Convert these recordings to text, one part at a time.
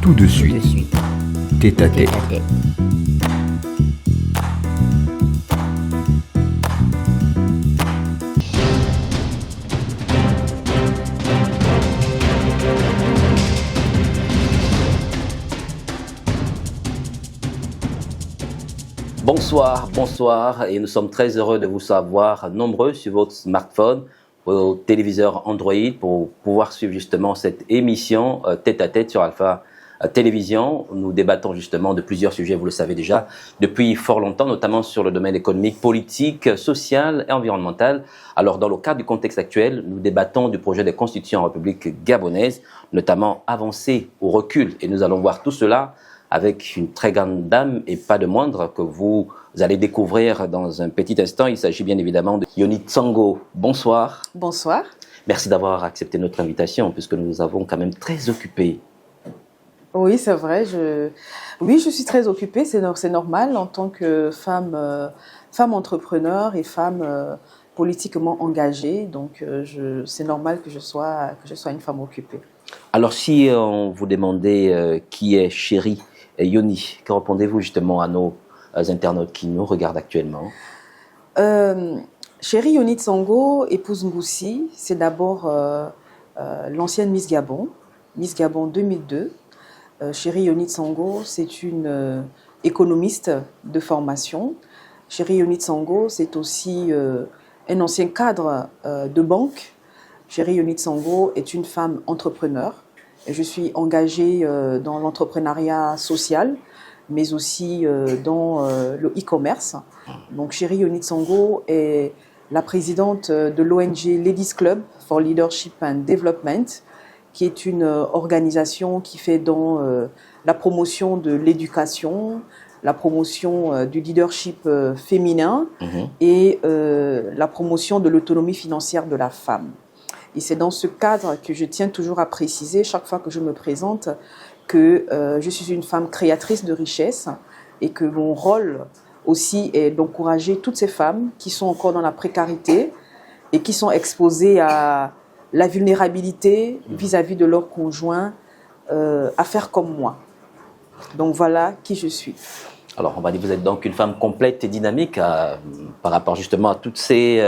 tout de suite. Tête à tête. Bonsoir, et nous sommes très heureux de vous savoir nombreux sur votre smartphone, vos téléviseurs Android pour pouvoir suivre justement cette émission tête à tête sur Alpha Télévision. Nous débattons justement de plusieurs sujets, vous le savez déjà, depuis fort longtemps, notamment sur le domaine économique, politique, social et environnemental. Alors dans le cadre du contexte actuel, nous débattons du projet de constitution en République gabonaise, notamment avancée ou recul, et nous allons voir tout cela avec une très grande dame et pas de moindre que vous allez découvrir dans un petit instant. Il s'agit bien évidemment de Yoni Tsongo. Bonsoir. Bonsoir. Merci d'avoir accepté notre invitation puisque nous nous avons quand même très occupés. Oui, c'est vrai. Oui, je suis très occupée. C'est normal en tant que femme entrepreneur et femme politiquement engagée. Donc, c'est normal que je sois une femme occupée. Alors, si on vous demandait qui est Chérie Yoni, que répondez-vous justement à nos internautes qui nous regardent actuellement? Chérie Yoni Tsongo, épouse Ngoussi, c'est d'abord l'ancienne Miss Gabon 2002. Chérie Yoni Tsongo, c'est une économiste de formation. Chérie Yoni Tsongo, c'est aussi un ancien cadre de banque. Chérie Yoni Tsongo est une femme entrepreneur. Je suis engagée dans l'entrepreneuriat social, mais aussi dans le e-commerce. Donc, Chérie Yoni Tsongo est la présidente de l'ONG Ladies Club for Leadership and Development, qui est une organisation qui fait dans la promotion de l'éducation, la promotion du leadership féminin et la promotion de l'autonomie financière de la femme. Et c'est dans ce cadre que je tiens toujours à préciser, chaque fois que je me présente, que je suis une femme créatrice de richesse et que mon rôle aussi est d'encourager toutes ces femmes qui sont encore dans la précarité et qui sont exposées à la vulnérabilité vis-à-vis de leur conjoint à faire comme moi. Donc voilà qui je suis. Alors on va dire que vous êtes donc une femme complète et dynamique par rapport justement à toutes ces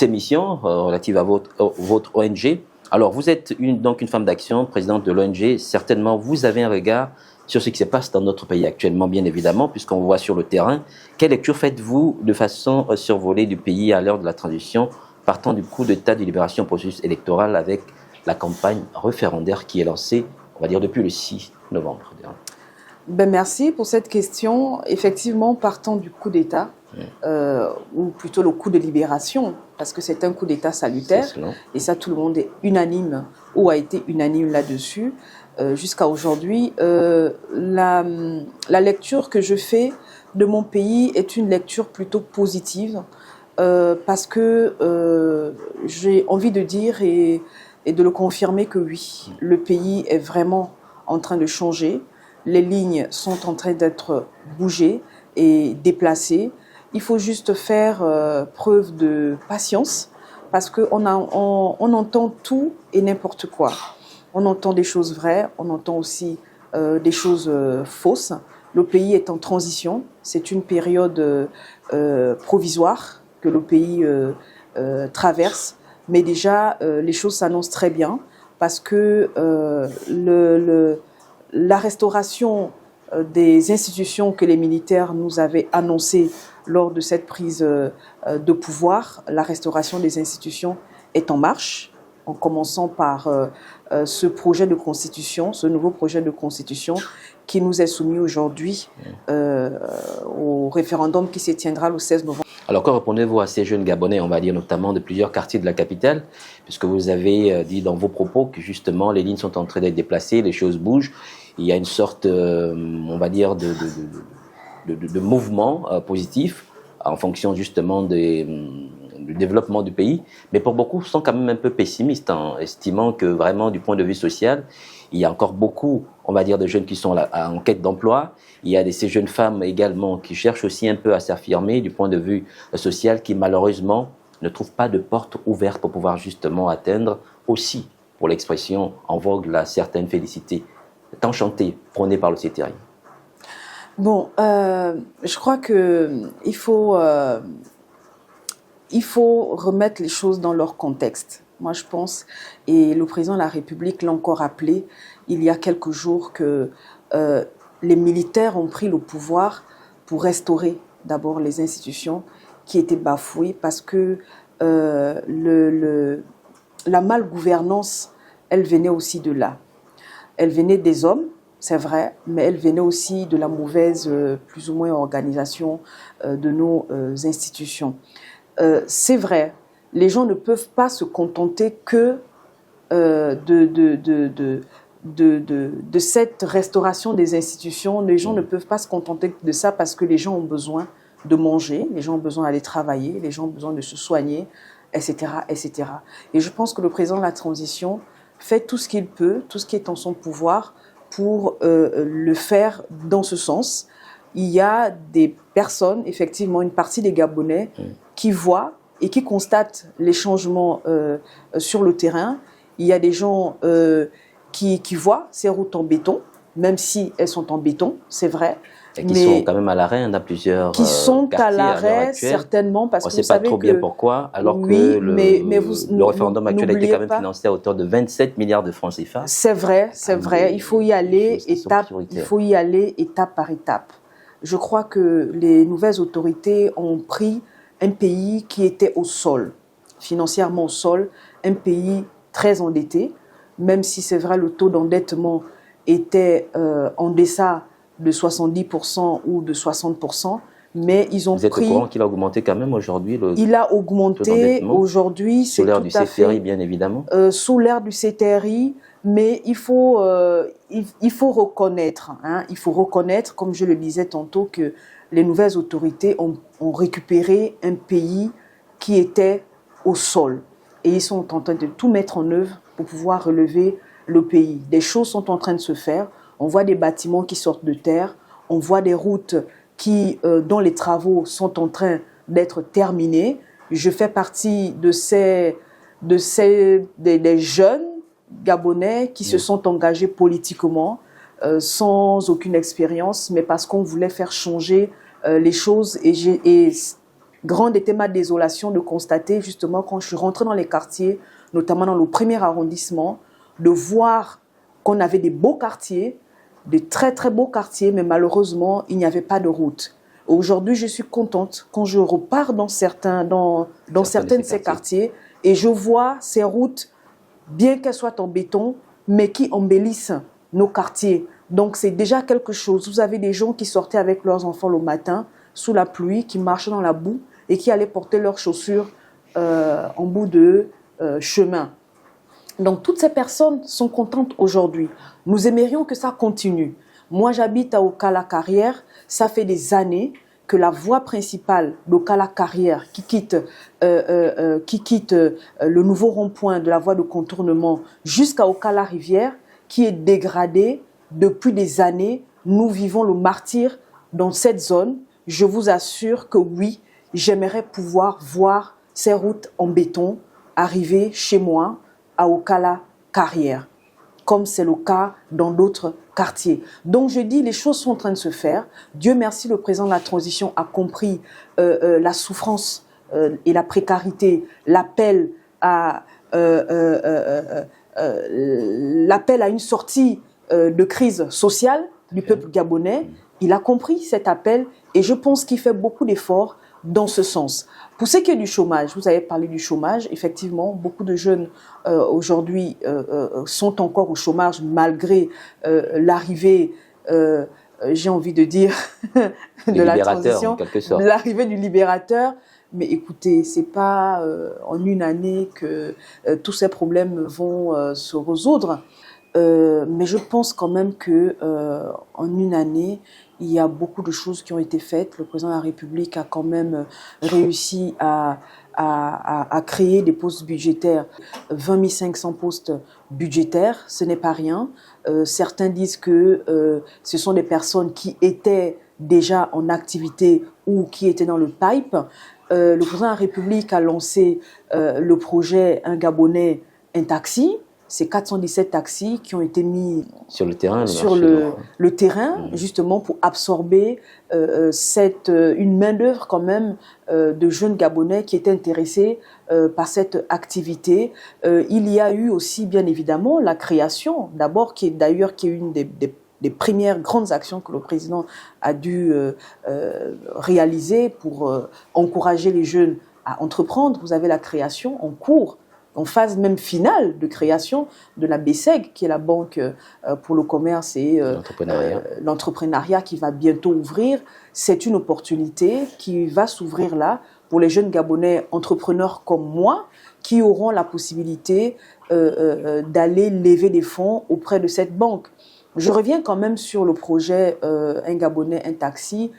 missions relatives à votre ONG. Alors vous êtes donc une femme d'action, présidente de l'ONG. Certainement vous avez un regard sur ce qui se passe dans notre pays actuellement, bien évidemment, puisqu'on voit sur le terrain. Quelle lecture faites-vous de façon survolée du pays à l'heure de la transition, partant du coup d'état de libération au processus électoral avec la campagne référendaire qui est lancée, on va dire, depuis le 6 novembre. Merci pour cette question. Effectivement, partant du coup d'État, ou plutôt le coup de libération, parce que c'est un coup d'État salutaire, et ça tout le monde est unanime ou a été unanime là-dessus. Jusqu'à aujourd'hui, la lecture que je fais de mon pays est une lecture plutôt positive, parce que j'ai envie de dire et de le confirmer que oui, le pays est vraiment en train de changer. Les lignes sont en train d'être bougées et déplacées. Il faut juste faire preuve de patience parce qu'on entend tout et n'importe quoi. On entend des choses vraies, on entend aussi des choses fausses. Le pays est en transition. C'est une période provisoire que le pays traverse. Mais déjà, les choses s'annoncent très bien parce que la restauration des institutions que les militaires nous avaient annoncées lors de cette prise de pouvoir, la restauration des institutions est en marche, en commençant par ce projet de constitution, ce nouveau projet de constitution qui nous est soumis aujourd'hui au référendum qui se tiendra le 16 novembre. Alors, que répondez-vous à ces jeunes Gabonais, on va dire notamment de plusieurs quartiers de la capitale, puisque vous avez dit dans vos propos que justement les lignes sont en train d'être déplacées, les choses bougent, il y a une sorte, on va dire, de mouvement positif en fonction justement du développement du pays, mais pour beaucoup sont quand même un peu pessimistes, estimant que vraiment du point de vue social, il y a encore beaucoup, on va dire, de jeunes qui sont en quête d'emploi. Il y a ces jeunes femmes également qui cherchent aussi un peu à s'affirmer du point de vue social, qui malheureusement ne trouvent pas de porte ouverte pour pouvoir justement atteindre aussi, pour l'expression en vogue, la certaine félicité, tant chanté, prôné par le CTRI? Bon, je crois qu'il faut remettre les choses dans leur contexte. Moi, je pense, et le président de la République l'a encore rappelé il y a quelques jours, que les militaires ont pris le pouvoir pour restaurer d'abord les institutions qui étaient bafouées parce que la malgouvernance, elle venait aussi de là. Elle venait des hommes, c'est vrai, mais elle venait aussi de la mauvaise, plus ou moins, organisation de nos institutions. C'est vrai, les gens ne peuvent pas se contenter que de cette restauration des institutions. Les gens ne peuvent pas se contenter de ça parce que les gens ont besoin de manger, les gens ont besoin d'aller travailler, les gens ont besoin de se soigner, etc., etc. Et je pense que le président de la transition fait tout ce qu'il peut, tout ce qui est en son pouvoir pour le faire dans ce sens. Il y a des personnes, effectivement, une partie des Gabonais qui voient et qui constatent les changements sur le terrain. Il y a des gens qui voient ces routes en béton, même si elles sont en béton, c'est vrai. Et qui sont quand même à l'arrêt dans plusieurs qui sont à l'arrêt, actuelle. Certainement, parce on que ne sait pas trop bien pourquoi, alors que le référendum actuel a été quand même financé à hauteur de 27 milliards de francs CFA. C'est vrai, c'est vrai. Il faut y aller étape par étape. Je crois que les nouvelles autorités ont pris un pays qui était au sol, financièrement au sol, un pays très endetté, même si c'est vrai le taux d'endettement était en deçà de 70% ou de 60%, mais ils ont pris... Vous êtes au courant qu'il a augmenté quand même aujourd'hui Il a augmenté aujourd'hui, c'est tout à fait... Sous l'ère du CTRI, bien évidemment. Sous l'ère du CTRI, mais il faut reconnaître, il faut reconnaître, comme je le disais tantôt, que les nouvelles autorités ont récupéré un pays qui était au sol. Et ils sont en train de tout mettre en œuvre pour pouvoir relever le pays. Des choses sont en train de se faire. On voit des bâtiments qui sortent de terre. On voit des routes dont les travaux sont en train d'être terminés. Je fais partie des jeunes Gabonais qui se sont engagés politiquement sans aucune expérience, mais parce qu'on voulait faire changer les choses. Et grande était ma désolation de constater, justement, quand je suis rentrée dans les quartiers, notamment dans le 1er arrondissement, de voir qu'on avait des beaux quartiers, des très très beaux quartiers, mais malheureusement, il n'y avait pas de route. Aujourd'hui, je suis contente quand je repars dans certains de ces quartiers et je vois ces routes, bien qu'elles soient en béton, mais qui embellissent nos quartiers. Donc c'est déjà quelque chose. Vous avez des gens qui sortaient avec leurs enfants le matin, sous la pluie, qui marchaient dans la boue et qui allaient porter leurs chaussures en bout de chemin. Donc toutes ces personnes sont contentes aujourd'hui. Nous aimerions que ça continue. Moi, j'habite à Okala-Carrière. Ça fait des années que la voie principale d'Okala-Carrière qui quitte le nouveau rond-point de la voie de contournement jusqu'à Okala-Rivière, qui est dégradée depuis des années. Nous vivons le martyre dans cette zone. Je vous assure que oui, j'aimerais pouvoir voir ces routes en béton arriver chez moi à Okala-Carrière, comme c'est le cas dans d'autres quartiers. Donc je dis, les choses sont en train de se faire. Dieu merci, le président de la transition a compris la souffrance et la précarité, l'appel à une sortie de crise sociale du peuple gabonais. Il a compris cet appel et je pense qu'il fait beaucoup d'efforts dans ce sens. Pour ce qui est du chômage, vous avez parlé du chômage, effectivement, beaucoup de jeunes aujourd'hui sont encore au chômage malgré l'arrivée, j'ai envie de dire, de la transition, en quelque sorte. L'arrivée du libérateur. Mais écoutez, c'est pas en une année que tous ces problèmes vont se résoudre. Mais je pense quand même que en une année, il y a beaucoup de choses qui ont été faites. Le président de la République a quand même réussi à créer des postes budgétaires, 20 500 postes budgétaires, ce n'est pas rien. Certains disent que ce sont des personnes qui étaient déjà en activité ou qui étaient dans le pipe. Le président de la République a lancé le projet Un Gabonais, un taxi. c'est 417 taxis qui ont été mis sur le terrain, sur le terrain, justement pour absorber une main-d'œuvre quand même de jeunes Gabonais qui étaient intéressés par cette activité. Il y a eu aussi bien évidemment la création, d'abord qui est une des premières grandes actions que le président a dû réaliser pour encourager les jeunes à entreprendre. Vous avez la création en cours, en phase même finale de création de la BCEG, qui est la banque pour le commerce et l'entrepreneuriat qui va bientôt ouvrir. C'est une opportunité qui va s'ouvrir là pour les jeunes Gabonais entrepreneurs comme moi, qui auront la possibilité d'aller lever des fonds auprès de cette banque. Je reviens quand même sur le projet Un Gabonais, un taxi,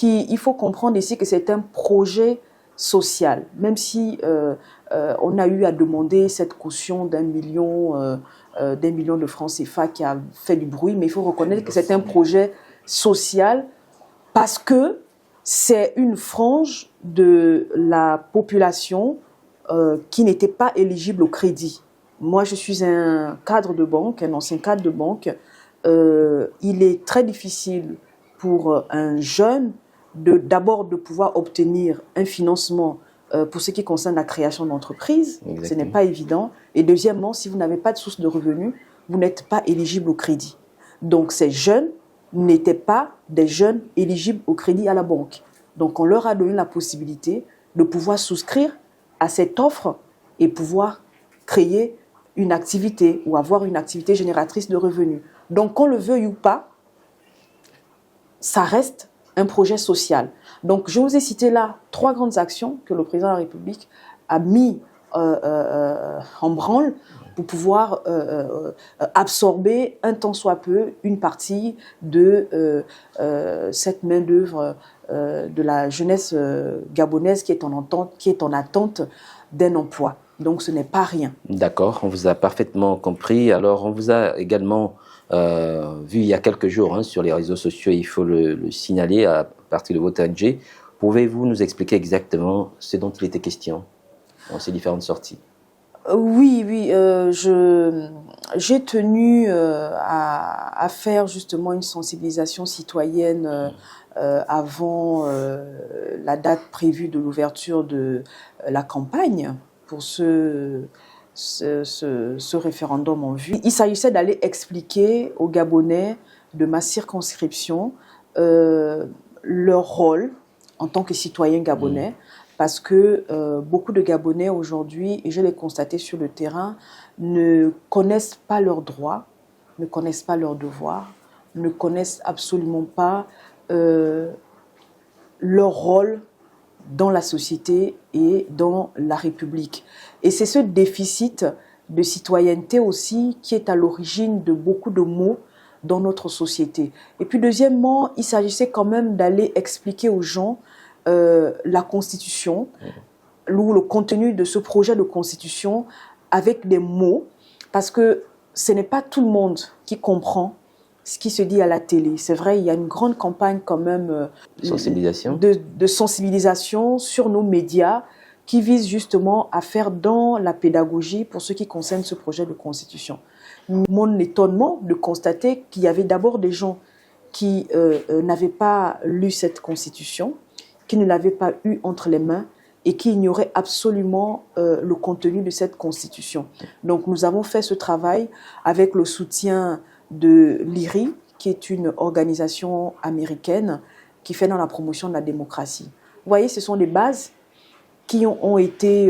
il faut comprendre ici que c'est un projet social, même si on a eu à demander cette caution d'1 million de francs CFA qui a fait du bruit, mais il faut reconnaître que c'est un projet social parce que c'est une frange de la population qui n'était pas éligible au crédit. Moi, je suis un cadre de banque, un ancien cadre de banque. Il est très difficile pour un jeune d'abord de pouvoir obtenir un financement pour ce qui concerne la création d'entreprise. Ce n'est pas évident. Et deuxièmement, si vous n'avez pas de source de revenus, vous n'êtes pas éligible au crédit. Donc ces jeunes n'étaient pas des jeunes éligibles au crédit à la banque. Donc on leur a donné la possibilité de pouvoir souscrire à cette offre et pouvoir créer une activité ou avoir une activité génératrice de revenus. Donc qu'on le veuille ou pas, ça reste un projet social. Donc, je vous ai cité là 3 grandes actions que le président de la République a mis en branle pour pouvoir absorber un tant soit peu une partie de cette main-d'œuvre de la jeunesse gabonaise qui est en attente d'un emploi. Donc, ce n'est pas rien. D'accord, on vous a parfaitement compris. Alors, on vous a également vu il y a quelques jours sur les réseaux sociaux, il faut le signaler à partir de votre ONG. Pouvez-vous nous expliquer exactement ce dont il était question dans ces différentes sorties? Oui, j'ai tenu à faire justement une sensibilisation citoyenne avant la date prévue de l'ouverture de la campagne pour ce référendum en vue. Il s'agissait d'aller expliquer aux Gabonais de ma circonscription leur rôle en tant que citoyens gabonais, parce que beaucoup de Gabonais aujourd'hui, et je l'ai constaté sur le terrain, ne connaissent pas leurs droits, ne connaissent pas leurs devoirs, ne connaissent absolument pas leur rôle dans la société et dans la République. Et c'est ce déficit de citoyenneté aussi qui est à l'origine de beaucoup de maux dans notre société. Et puis deuxièmement, il s'agissait quand même d'aller expliquer aux gens la Constitution, ou le contenu de ce projet de Constitution avec des mots, parce que ce n'est pas tout le monde qui comprend ce qui se dit à la télé. C'est vrai, il y a une grande campagne quand même de sensibilisation sur nos médias qui vise justement à faire dans la pédagogie pour ce qui concerne ce projet de Constitution. Mon étonnement de constater qu'il y avait d'abord des gens qui n'avaient pas lu cette Constitution, qui ne l'avaient pas eu entre les mains et qui ignoraient absolument le contenu de cette Constitution. Donc nous avons fait ce travail avec le soutien de l'IRI, qui est une organisation américaine qui fait dans la promotion de la démocratie. Vous voyez, ce sont des bases qui ont été,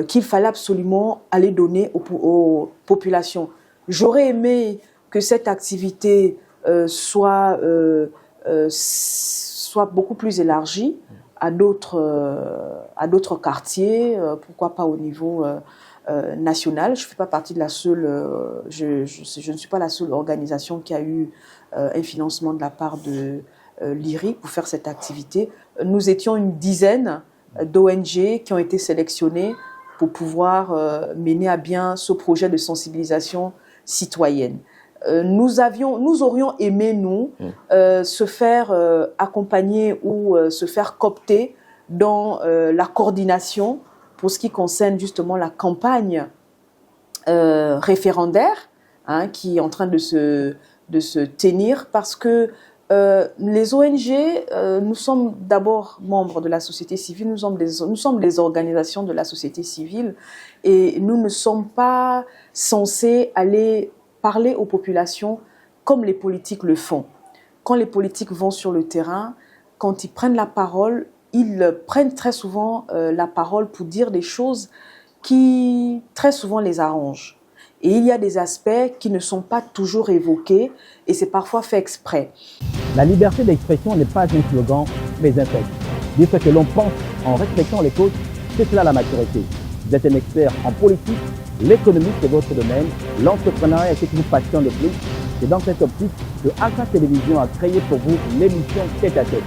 qu'il fallait absolument aller donner aux populations. J'aurais aimé que cette activité soit beaucoup plus élargie à d'autres quartiers, pourquoi pas au niveau national. Je ne fais pas partie de la seule, je ne suis pas la seule organisation qui a eu un financement de la part de l'IRI pour faire cette activité. Nous étions une dizaine d'ONG qui ont été sélectionnées pour pouvoir mener à bien ce projet de sensibilisation citoyenne. Nous aurions aimé, se faire accompagner ou se faire coopter dans la coordination pour ce qui concerne justement la campagne référendaire hein, qui est en train de se tenir parce que les ONG, nous sommes d'abord membres de la société civile, nous sommes des organisations de la société civile et nous ne sommes pas censés aller parler aux populations comme les politiques le font. Quand les politiques vont sur le terrain, quand ils prennent la parole, ils prennent très souvent la parole pour dire des choses qui très souvent les arrangent. Et il y a des aspects qui ne sont pas toujours évoqués et c'est parfois fait exprès. La liberté d'expression n'est pas un slogan, mais un fait. Dire ce que l'on pense en respectant les causes, c'est cela la maturité. Vous êtes un expert en politique, l'économie c'est votre domaine, l'entrepreneuriat est ce qui vous passionne le plus. C'est dans cette optique que Alpha Télévision a créé pour vous l'émission Tête à Tête.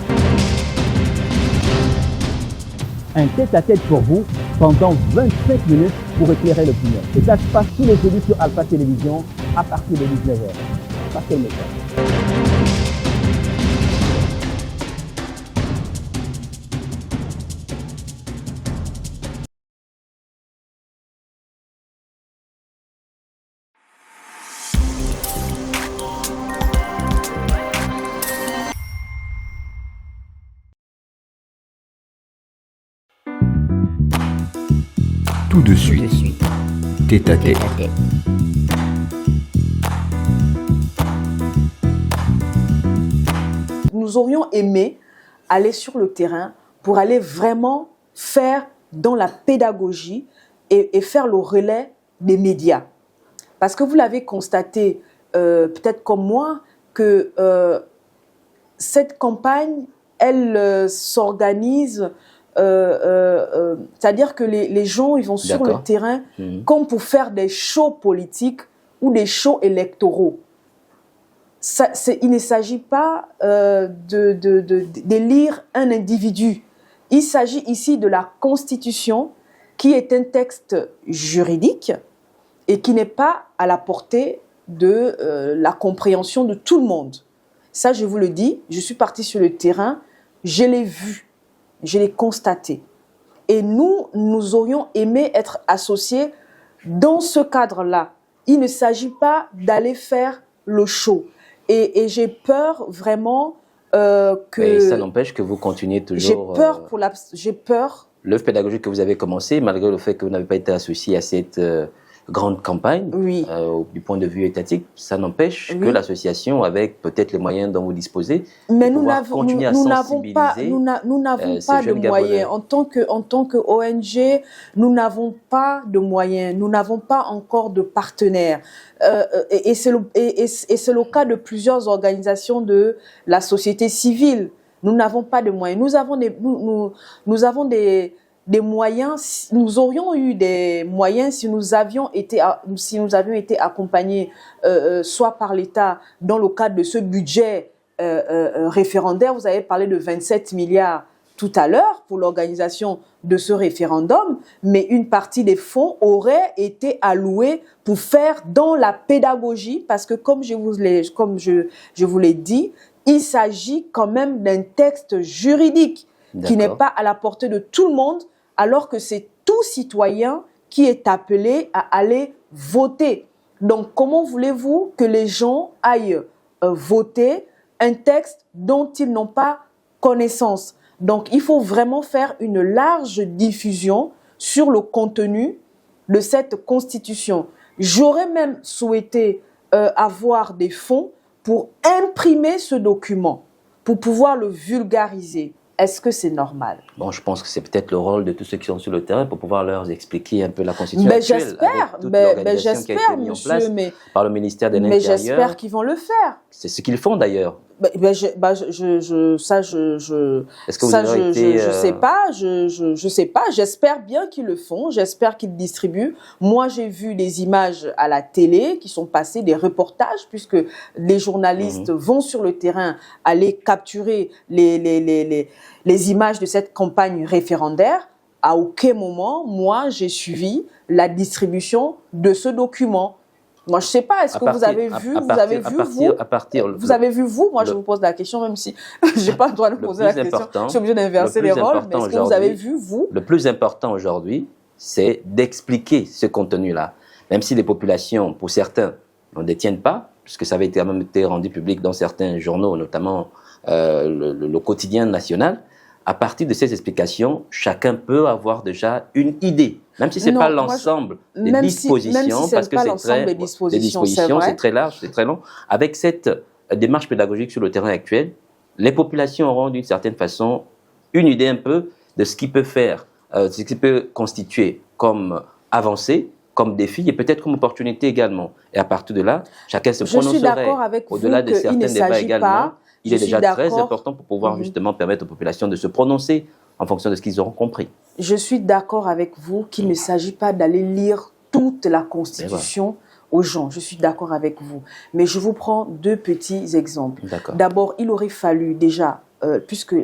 Un tête-à-tête pour vous pendant 25 minutes pour éclairer l'opinion. Et ça se passe tous les jeudis sur Alpha Télévision à partir de 19h. Passez le message. Tout de suite. Tête à tête. Nous aurions aimé aller sur le terrain pour aller vraiment faire dans la pédagogie et faire le relais des médias. Parce que vous l'avez constaté, peut-être comme moi, que cette campagne, elle s'organise, c'est-à-dire que les gens ils vont sur le terrain comme pour faire des shows politiques ou des shows électoraux. Il ne s'agit pas d'élire un individu. Il s'agit ici de la Constitution qui est un texte juridique et qui n'est pas à la portée de la compréhension de tout le monde. Ça, je vous le dis, je suis partie sur le terrain, je l'ai vu, je l'ai constaté. Et nous aurions aimé être associés dans ce cadre-là. Il ne s'agit pas d'aller faire le show. Et j'ai peur vraiment que... Mais ça n'empêche que vous continuez toujours... J'ai peur. L'œuvre pédagogique que vous avez commencé, malgré le fait que vous n'avez pas été associé à cette grande campagne, oui. Du point de vue étatique, ça n'empêche que l'association, avec peut-être les moyens dont vous disposez, mais nous n'avons pas de moyens. En tant que ONG, nous n'avons pas de moyens. Nous n'avons pas encore de partenaires. Et c'est le cas de plusieurs organisations de la société civile. Nous n'avons pas de moyens. Nous avons des moyens. Nous aurions eu des moyens si nous avions été accompagnés soit par l'État dans le cadre de ce budget référendaire. Vous avez parlé de 27 milliards tout à l'heure pour l'organisation de ce référendum, mais une partie des fonds aurait été allouée pour faire dans la pédagogie, parce que comme je vous l'ai dit, il s'agit quand même d'un texte juridique qui n'est pas à la portée de tout le monde, alors que c'est tout citoyen qui est appelé à aller voter. Donc, comment voulez-vous que les gens aillent voter un texte dont ils n'ont pas connaissance? Donc, il faut vraiment faire une large diffusion sur le contenu de cette constitution. J'aurais même souhaité avoir des fonds pour imprimer ce document, pour pouvoir le vulgariser. Est-ce que c'est normal? Bon, je pense que c'est peut-être le rôle de tous ceux qui sont sur le terrain pour pouvoir leur expliquer un peu la Constitution actuelle. J'espère, monsieur, mais par le ministère de l'Intérieur. Mais j'espère qu'ils vont le faire. C'est ce qu'ils font d'ailleurs. Je sais pas. J'espère bien qu'ils le font. J'espère qu'ils distribuent. Moi, j'ai vu des images à la télé qui sont passées, des reportages, puisque les journalistes vont sur le terrain aller capturer les images de cette campagne référendaire. À aucun moment, moi, j'ai suivi la distribution de ce document. Moi, je sais pas, est-ce que vous avez vu, moi, je vous pose la question, même si j'ai pas le droit de poser la question, je suis obligé d'inverser les rôles, mais est-ce que vous avez vu, vous? Le plus important aujourd'hui, c'est d'expliquer ce contenu-là. même si les populations, pour certains, n'en détiennent pas, puisque ça avait quand même été rendu public dans certains journaux, notamment le quotidien national. À partir de ces explications, chacun peut avoir déjà une idée, même si ce n'est pas l'ensemble des dispositions, parce que c'est très large, c'est très long. Avec cette démarche pédagogique sur le terrain actuel, les populations auront d'une certaine façon une idée un peu de ce qui peut faire, ce qui peut constituer comme avancée, comme défi et peut-être comme opportunité également. Et à partir de là, chacun se prononcerait au-delà de certains débats également. Il est déjà très important pour pouvoir justement permettre aux populations de se prononcer en fonction de ce qu'ils auront compris. Je suis d'accord avec vous qu'il ne s'agit pas d'aller lire toute la Constitution aux gens. Je suis d'accord avec vous. Mais je vous prends deux petits exemples. D'abord, il aurait fallu déjà, puisque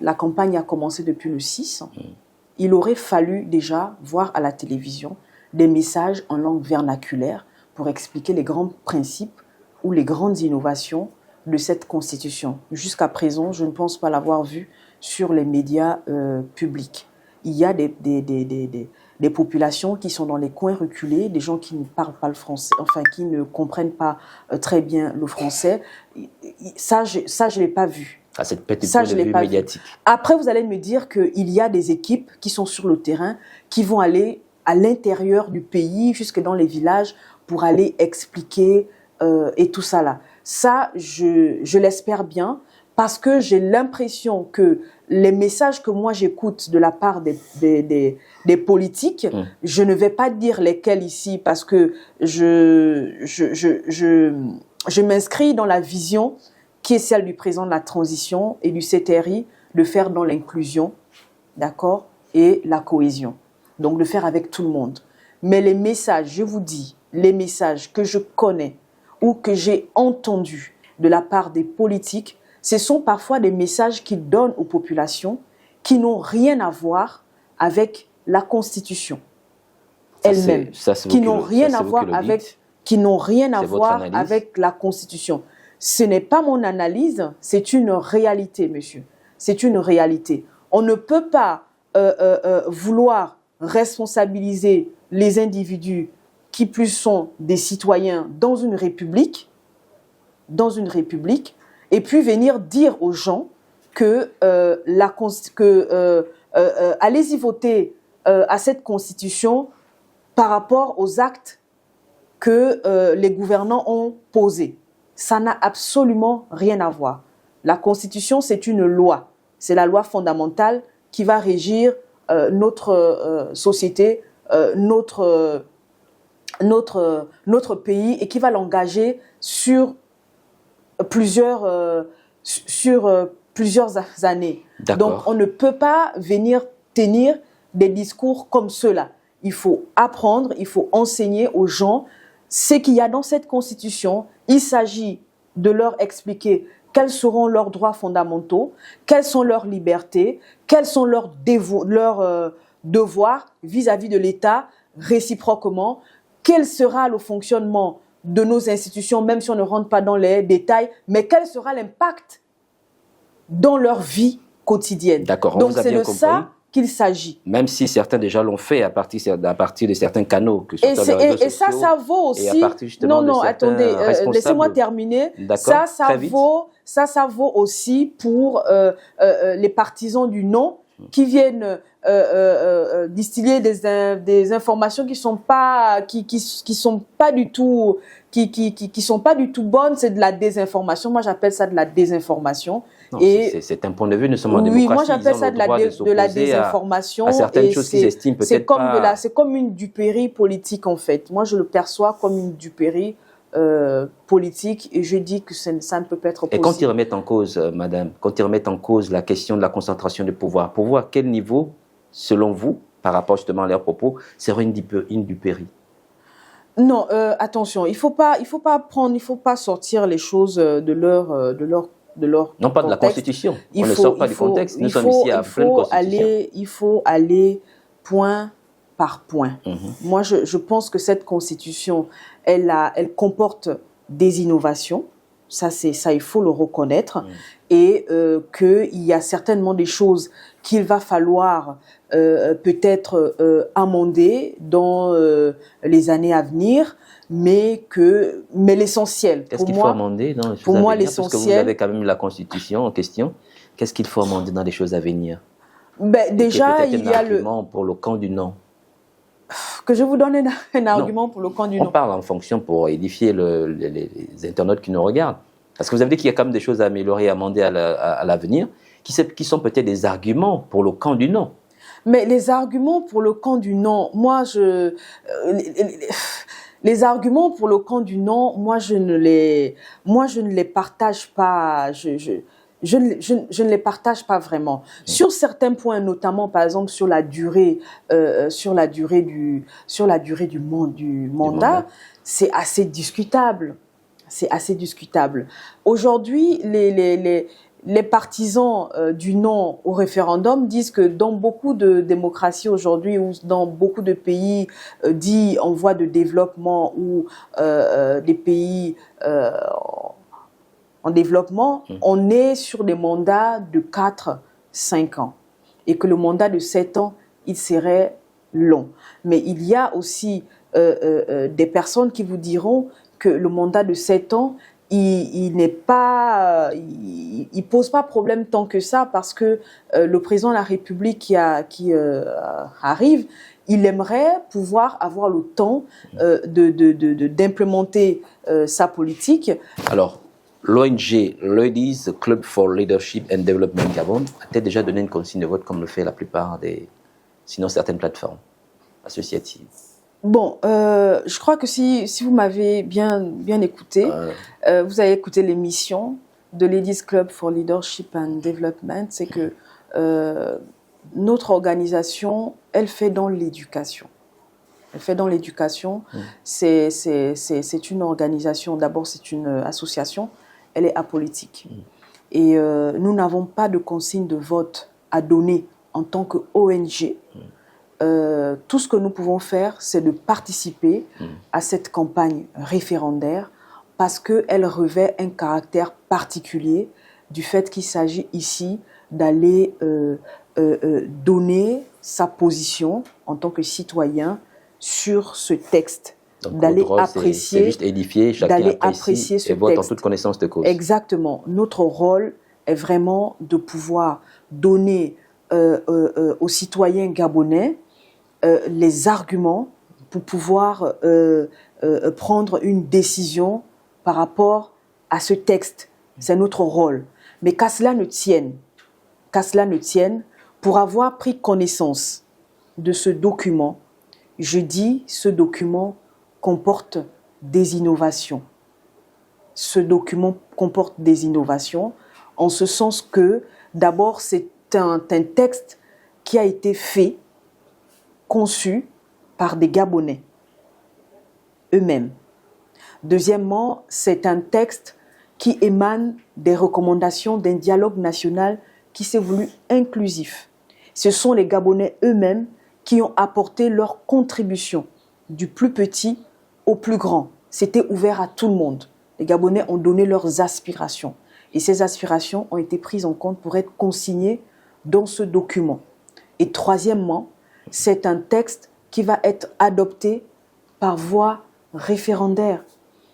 la campagne a commencé depuis le 6, il aurait fallu déjà voir à la télévision des messages en langue vernaculaire pour expliquer les grands principes ou les grandes innovations de cette Constitution. Jusqu'à présent, je ne pense pas l'avoir vu sur les médias publics. Il y a des populations qui sont dans les coins reculés, des gens qui ne parlent pas le français, enfin qui ne comprennent pas très bien le français. Ça, je ne l'ai pas vu. À cette petite point de vue médiatique. Après, vous allez me dire qu'il y a des équipes qui sont sur le terrain, qui vont aller à l'intérieur du pays, jusque dans les villages, pour aller expliquer et tout ça là. Ça, je l'espère bien, parce que j'ai l'impression que les messages que moi j'écoute de la part des politiques, je ne vais pas dire lesquels ici, parce que je m'inscris dans la vision qui est celle du président de la transition et du CTRI, de faire dans l'inclusion, d'accord, et la cohésion. Donc de faire avec tout le monde. Mais les messages, je vous dis, les messages que je connais ou que j'ai entendus de la part des politiques, ce sont parfois des messages qu'ils donnent aux populations qui n'ont rien à voir avec la Constitution elle-même, qui n'ont rien à voir avec la Constitution. Ce n'est pas mon analyse, c'est une réalité, monsieur. C'est une réalité. On ne peut pas vouloir responsabiliser les individus qui plus sont des citoyens dans une république, et puis venir dire aux gens que allez-y voter à cette Constitution par rapport aux actes que les gouvernants ont posés. Ça n'a absolument rien à voir. La Constitution, c'est une loi. C'est la loi fondamentale qui va régir notre société, notre pays, et qui va l'engager sur plusieurs années. Donc, on ne peut pas venir tenir des discours comme ceux-là. Il faut apprendre, il faut enseigner aux gens ce qu'il y a dans cette Constitution. Il s'agit de leur expliquer quels seront leurs droits fondamentaux, quelles sont leurs libertés, quels sont leurs devoirs vis-à-vis de l'État réciproquement, quel sera le fonctionnement de nos institutions, même si on ne rentre pas dans les détails, mais quel sera l'impact dans leur vie quotidienne. D'accord, donc c'est de ça qu'il s'agit. Même si certains déjà l'ont fait à partir de certains canaux que sont et ça vaut aussi. Attendez, laissez-moi terminer. Ça vaut aussi pour les partisans du non qui viennent distiller des informations qui sont pas du tout bonnes. C'est de la désinformation. Moi, j'appelle ça de la désinformation. Non, c'est un point de vue, nous sommes en démocratie. Oui, moi j'appelle ça de la désinformation. À certaines choses qu'ils estiment peut-être pas. C'est comme une duperie politique en fait. Moi, je le perçois comme une duperie politique, et je dis que ça ne peut pas être possible. Et quand ils remettent en cause, madame, quand ils remettent en cause la question de la concentration de pouvoir, pour voir à quel niveau, selon vous, par rapport justement à leurs propos, serait une duperie? Non, attention, il faut pas sortir les choses de leur non, pas contexte. De la Constitution. On ne sort pas du contexte. Nous sommes ici à pleine Constitution. Il faut aller point par point. Moi, je pense que cette Constitution, elle comporte des innovations, Ça, il faut le reconnaître. Et qu'il y a certainement des choses qu'il va falloir peut-être amender dans les années à venir, mais l'essentiel. Qu'est-ce qu'il faut amender dans les choses pour à moi, venir? Parce que vous l'essentiel. avez quand même la Constitution en question. Qu'est-ce qu'il faut amender dans les choses à venir? Déjà, il y a un argument pour le camp du non. Que je vous donne un argument pour le camp du non. On parle en fonction pour édifier les internautes qui nous regardent. Parce que vous avez dit qu'il y a quand même des choses à améliorer, à amender à l'avenir, qui sont peut-être des arguments pour le camp du non. Mais les arguments pour le camp du non, les arguments pour le camp du non, moi je ne les partage pas. Je ne les partage pas vraiment. Sur certains points, notamment par exemple sur la durée du mandat, c'est assez discutable. C'est assez discutable. Aujourd'hui, les partisans du non au référendum disent que dans beaucoup de démocraties aujourd'hui ou dans beaucoup de pays dits en voie de développement ou des pays en développement, on est sur des mandats de 4-5 ans. Et que le mandat de 7 ans, il serait long. Mais il y a aussi des personnes qui vous diront que le mandat de 7 ans, il pose pas problème tant que ça, parce que le président de la République qui arrive, il aimerait pouvoir avoir le temps d'implémenter sa politique. Alors, l'ONG Ladies Club for Leadership and Development Gabon a déjà donné une consigne de vote comme le fait la plupart sinon certaines plateformes associatives. Bon, je crois que si vous m'avez bien écouté, vous avez écouté l'émission de Ladies Club for Leadership and Development, c'est que notre organisation, elle fait dans l'éducation. Elle fait dans l'éducation. C'est une organisation, d'abord c'est une association, elle est apolitique. Et nous n'avons pas de consigne de vote à donner en tant qu'ONG. Tout ce que nous pouvons faire, c'est de participer à cette campagne référendaire parce qu'elle revêt un caractère particulier du fait qu'il s'agit ici d'aller donner sa position en tant que citoyen sur ce texte, d'aller apprécier, c'est juste édifier, chacun apprécie ce et vote en texte. toute connaissance de cause. Exactement. Notre rôle est vraiment de pouvoir donner aux citoyens gabonais les arguments pour pouvoir prendre une décision par rapport à ce texte. C'est notre rôle. Mais qu'à cela ne tienne, pour avoir pris connaissance de ce document, je dis ce document comporte des innovations. Ce document comporte des innovations en ce sens que d'abord c'est un texte qui a été fait, conçu par des Gabonais eux-mêmes. Deuxièmement, c'est un texte qui émane des recommandations d'un dialogue national qui s'est voulu inclusif. Ce sont les Gabonais eux-mêmes qui ont apporté leur contribution, du plus petit au plus grand. C'était ouvert à tout le monde. Les Gabonais ont donné leurs aspirations. Et ces aspirations ont été prises en compte pour être consignées dans ce document. Et troisièmement, c'est un texte qui va être adopté par voie référendaire.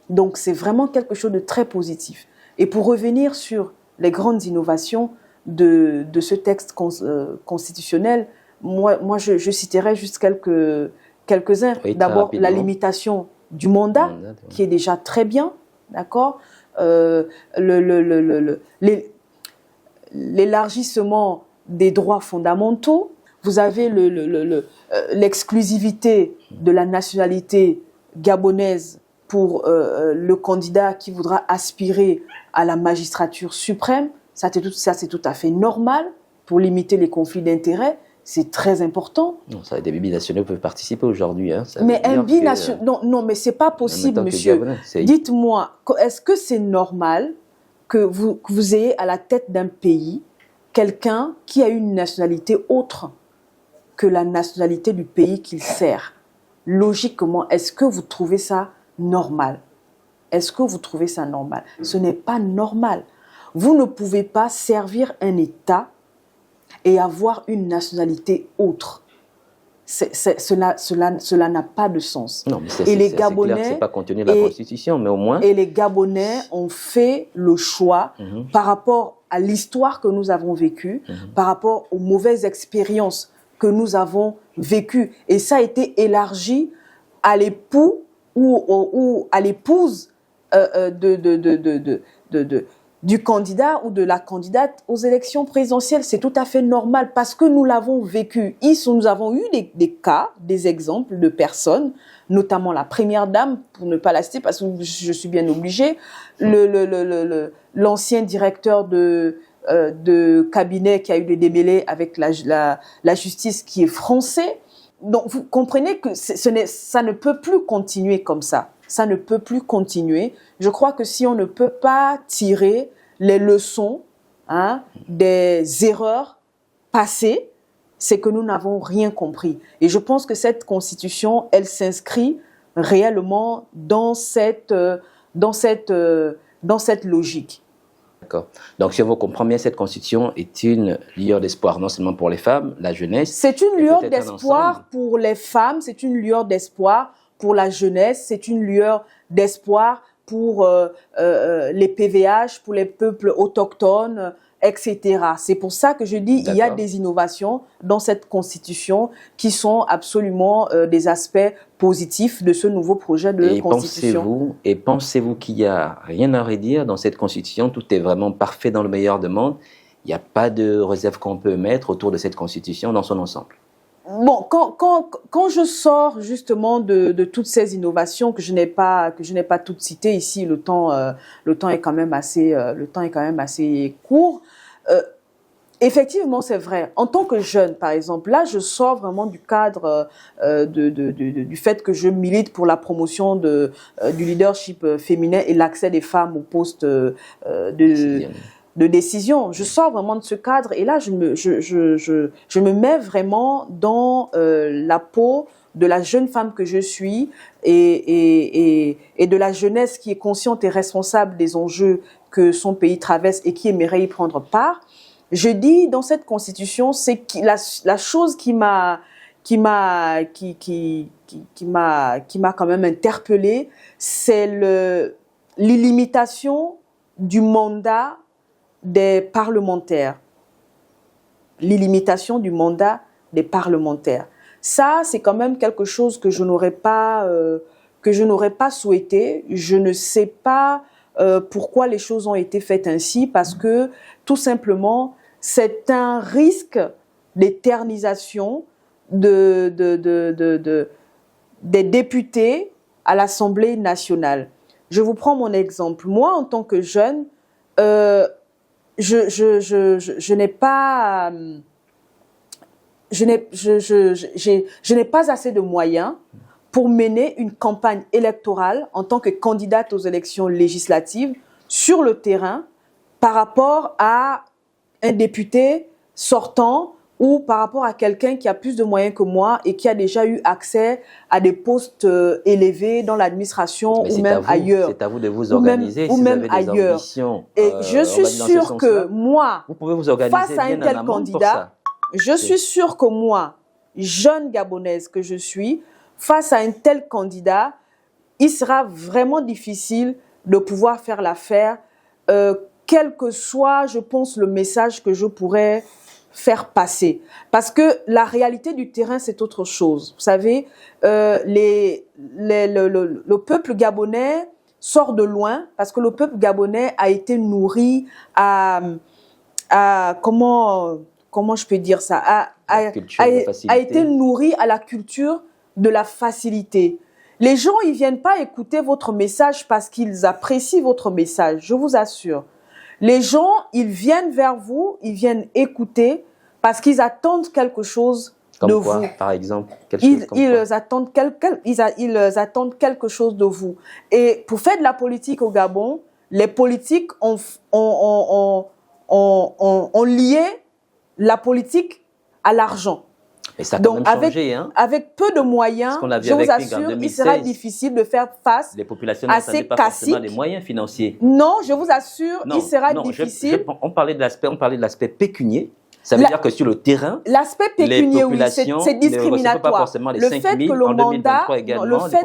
Donc c'est vraiment quelque chose de très positif. Et pour revenir sur les grandes innovations de ce texte constitutionnel, moi je citerai juste quelques-uns. Oui, d'abord, la limitation du mandat, qui est déjà très bien, d'accord. L'élargissement des droits fondamentaux. Vous avez l'exclusivité de la nationalité gabonaise pour le candidat qui voudra aspirer à la magistrature suprême. Ça, c'est tout à fait normal pour limiter les conflits d'intérêts. C'est très important. Non, ça, des binationaux peuvent participer aujourd'hui. Hein. Mais un binational... Non, mais c'est pas possible, monsieur. Gabonais, dites-moi, est-ce que c'est normal que vous ayez à la tête d'un pays quelqu'un qui a une nationalité autre que la nationalité du pays qu'il sert? Logiquement, est-ce que vous trouvez ça normal? Est-ce que vous trouvez ça normal? Ce n'est pas normal. Vous ne pouvez pas servir un État et avoir une nationalité autre. Cela n'a pas de sens. Non, mais c'est les clair que c'est pas contenu dans la Constitution, mais au moins... Et les Gabonais ont fait le choix par rapport à l'histoire que nous avons vécue, par rapport aux mauvaises expériences que nous avons vécues. Et ça a été élargi à l'époux ou à l'épouse du candidat ou de la candidate aux élections présidentielles. C'est tout à fait normal parce que nous l'avons vécu. Nous avons eu des cas, des exemples de personnes, notamment la première dame, pour ne pas la citer parce que je suis bien obligée, l'ancien directeur de cabinet qui a eu des démêlés avec la justice qui est français. Donc vous comprenez que ça ne peut plus continuer comme ça. Ça ne peut plus continuer. Je crois que si on ne peut pas tirer les leçons des erreurs passées, c'est que nous n'avons rien compris. Et je pense que cette constitution, elle s'inscrit réellement dans cette logique. D'accord. Donc, si on comprend bien, cette constitution est une lueur d'espoir, non seulement pour les femmes, la jeunesse. C'est une lueur d'espoir pour les femmes, c'est une lueur d'espoir pour la jeunesse, c'est une lueur d'espoir pour les PVH, pour les peuples autochtones, etc. C'est pour ça que je dis il y a des innovations dans cette constitution qui sont absolument des aspects positifs de ce nouveau projet de constitution. Pensez-vous qu'il n'y a rien à redire dans cette constitution? Tout est vraiment parfait dans le meilleur des mondes. Il n'y a pas de réserve qu'on peut mettre autour de cette constitution dans son ensemble. Bon, quand je sors justement de toutes ces innovations que je n'ai pas toutes citées ici, le temps est quand même assez court. Effectivement, c'est vrai. En tant que jeune, par exemple, là, je sors vraiment du cadre du fait que je milite pour la promotion du leadership féminin et l'accès des femmes aux postes de décision. Je sors vraiment de ce cadre et là, je me mets vraiment dans la peau de la jeune femme que je suis et de la jeunesse qui est consciente et responsable des enjeux que son pays traverse et qui aimerait y prendre part. Je dis dans cette constitution, c'est la chose qui m'a quand même interpellée, c'est l'illimitation du mandat des parlementaires. L'illimitation du mandat des parlementaires. Ça, c'est quand même quelque chose que je n'aurais pas souhaité. Je ne sais pas pourquoi les choses ont été faites ainsi, parce que tout simplement, c'est un risque d'éternisation des députés à l'Assemblée nationale. Je vous prends mon exemple. Moi, en tant que jeune, je n'ai pas assez de moyens pour mener une campagne électorale en tant que candidate aux élections législatives sur le terrain par rapport à un député sortant ou par rapport à quelqu'un qui a plus de moyens que moi et qui a déjà eu accès à des postes élevés dans l'administration ou même ailleurs. C'est à vous de vous organiser ou même ailleurs. Ambitions, et je suis sûre que moi, vous pouvez vous organiser face à un tel candidat, je suis sûre que moi, jeune Gabonaise que je suis, face à un tel candidat, il sera vraiment difficile de pouvoir faire l'affaire, quel que soit, je pense, le message que je pourrais faire passer. Parce que la réalité du terrain, c'est autre chose. Vous savez, le peuple gabonais sort de loin parce que le peuple gabonais a été nourri à comment je peux dire ça, a été nourri à la culture de la facilité. Les gens, ils viennent pas écouter votre message parce qu'ils apprécient votre message, je vous assure. Les gens, ils viennent vers vous, ils viennent écouter parce qu'ils attendent quelque chose de vous. Comme quoi, par exemple? Ils attendent quelque chose de vous. Et pour faire de la politique au Gabon, les politiques ont lié la politique à l'argent. Et ça a Donc, quand même changé, hein. avec peu de moyens, je vous assure, il sera difficile de faire face les populations à n'avaient ces pas classiques. forcément les moyens financiers. Non, je vous assure, il sera difficile. On parlait de l'aspect pécunier. Ça veut dire que sur le terrain, l'aspect pécunier, oui, c'est discriminatoire. Le fait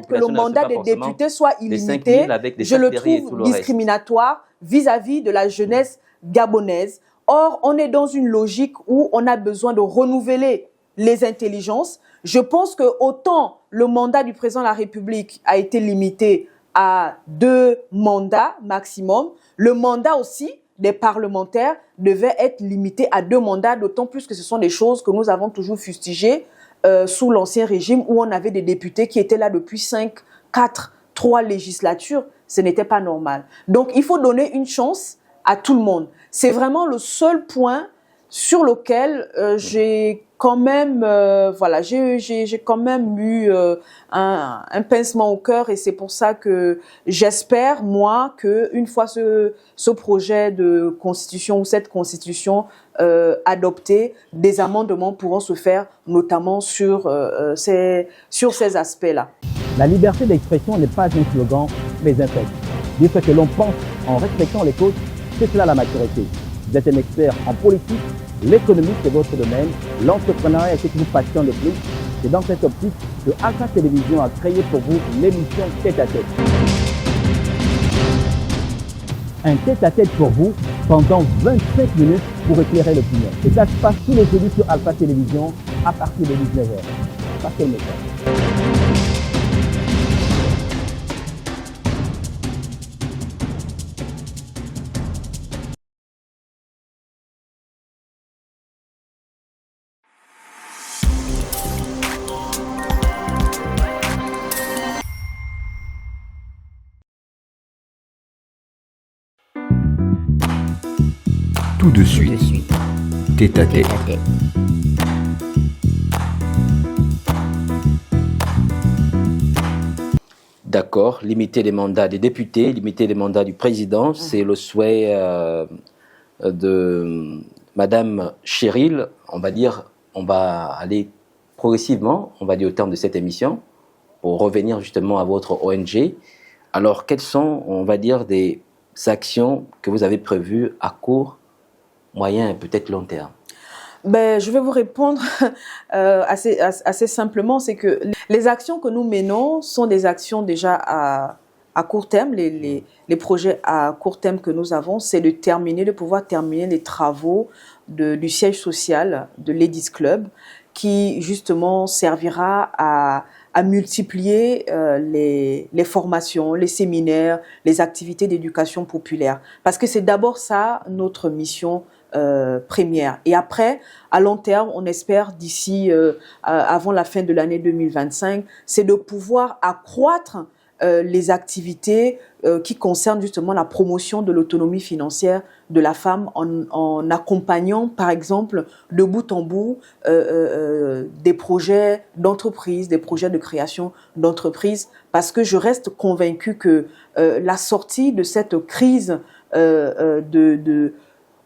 que le mandat des députés soit illimité, je le trouve discriminatoire vis-à-vis de la jeunesse gabonaise. Or, on est dans une logique où on a besoin de renouveler les intelligences. Je pense que autant le mandat du président de la République a été limité à 2 mandats maximum, le mandat aussi des parlementaires devait être limité à 2 mandats, d'autant plus que ce sont des choses que nous avons toujours fustigées sous l'ancien régime où on avait des députés qui étaient là depuis 5, 4, 3 législatures. Ce n'était pas normal. Donc, il faut donner une chance à tout le monde. C'est vraiment le seul point sur lequel j'ai quand même, j'ai quand même eu un pincement au cœur, et c'est pour ça que j'espère, moi, que une fois ce projet de constitution ou cette constitution adoptée, des amendements pourront se faire, notamment sur ces aspects-là. La liberté d'expression n'est pas un slogan, mais un fait. Dire ce que l'on pense en respectant les causes, c'est cela la maturité. Vous êtes un expert en politique, l'économie c'est votre domaine, l'entrepreneuriat est ce qui vous passionne le plus. C'est dans cette optique que Alpha Télévision a créé pour vous l'émission Tête à Tête. Un tête-à-tête pour vous pendant 25 minutes pour éclairer l'opinion. Et ça se passe tous les jeudis sur Alpha Télévision à partir de 19h. Passez le message. Tout de suite, tête à tête. D'accord, limiter les mandats des députés, limiter les mandats du président, c'est le souhait de Madame Chéril. On va aller progressivement, on va dire au terme de cette émission, pour revenir justement à votre ONG. Alors, quelles sont, on va dire, des actions que vous avez prévues à court, moyen et peut-être long terme? Je vais vous répondre assez simplement, c'est que les actions que nous menons sont des actions déjà à court terme. Les projets à court terme que nous avons, c'est de pouvoir terminer les travaux du siège social de Ladies Club, qui justement servira à multiplier les formations, les séminaires, les activités d'éducation populaire. Parce que c'est d'abord ça notre mission première. Et après, à long terme, on espère d'ici avant la fin de l'année 2025, c'est de pouvoir accroître les activités qui concernent justement la promotion de l'autonomie financière de la femme en accompagnant, par exemple, de bout en bout, des projets d'entreprise, des projets de création d'entreprise, parce que je reste convaincue que la sortie de cette crise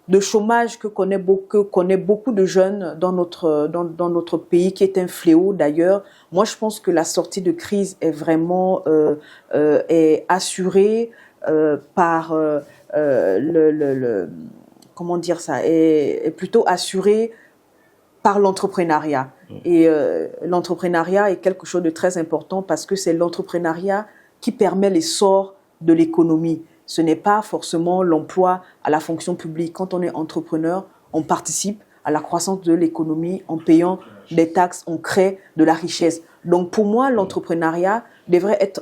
de chômage que connaît beaucoup de jeunes dans notre pays, qui est un fléau d'ailleurs. Moi, je pense que la sortie de crise est vraiment est assurée par comment dire ça, est plutôt assurée par l'entrepreneuriat. Et l'entrepreneuriat est quelque chose de très important parce que c'est l'entrepreneuriat qui permet l'essor de l'économie. Ce n'est pas forcément l'emploi à la fonction publique. Quand on est entrepreneur, on participe à la croissance de l'économie en payant des taxes, on crée de la richesse. Donc pour moi, l'entrepreneuriat devrait être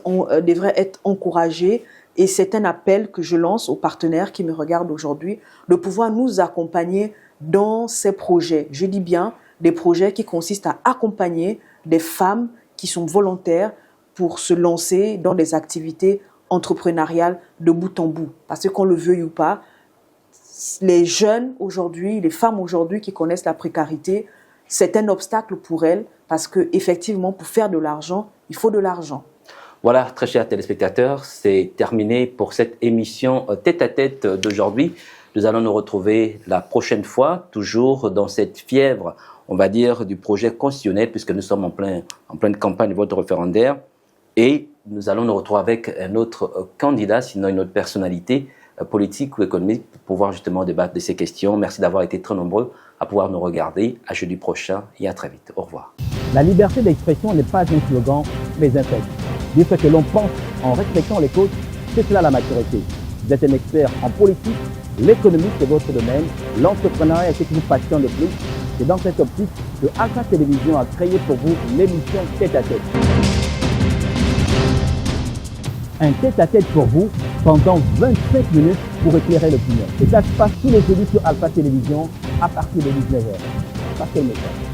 encouragé, et c'est un appel que je lance aux partenaires qui me regardent aujourd'hui, de pouvoir nous accompagner dans ces projets. Je dis bien des projets qui consistent à accompagner des femmes qui sont volontaires pour se lancer dans des activités entrepreneuriales de bout en bout. Parce qu'on le veuille ou pas, les jeunes aujourd'hui, les femmes aujourd'hui qui connaissent la précarité, c'est un obstacle pour elles parce que effectivement, pour faire de l'argent, il faut de l'argent. Voilà, très chers téléspectateurs, c'est terminé pour cette émission tête-à-tête d'aujourd'hui. Nous allons nous retrouver la prochaine fois, toujours dans cette fièvre on va dire, du projet constitutionnel, puisque nous sommes en pleine campagne de vote référendaire. Et nous allons nous retrouver avec un autre candidat, sinon une autre personnalité politique ou économique, pour pouvoir justement débattre de ces questions. Merci d'avoir été très nombreux à pouvoir nous regarder. À jeudi prochain et à très vite. Au revoir. La liberté d'expression n'est pas un slogan, mais un fait. Dire ce que l'on pense en respectant les causes, c'est cela la maturité. Vous êtes un expert en politique, l'économie c'est votre domaine, l'entrepreneuriat est ce qui vous passionne le plus. C'est dans cette optique que Alpha Télévision a créé pour vous l'émission Tête à Tête. Un tête-à-tête pour vous pendant 25 minutes pour éclairer l'opinion. Et ça se passe tous les jeudis sur Alpha Télévision à partir de 19h. Passez le message.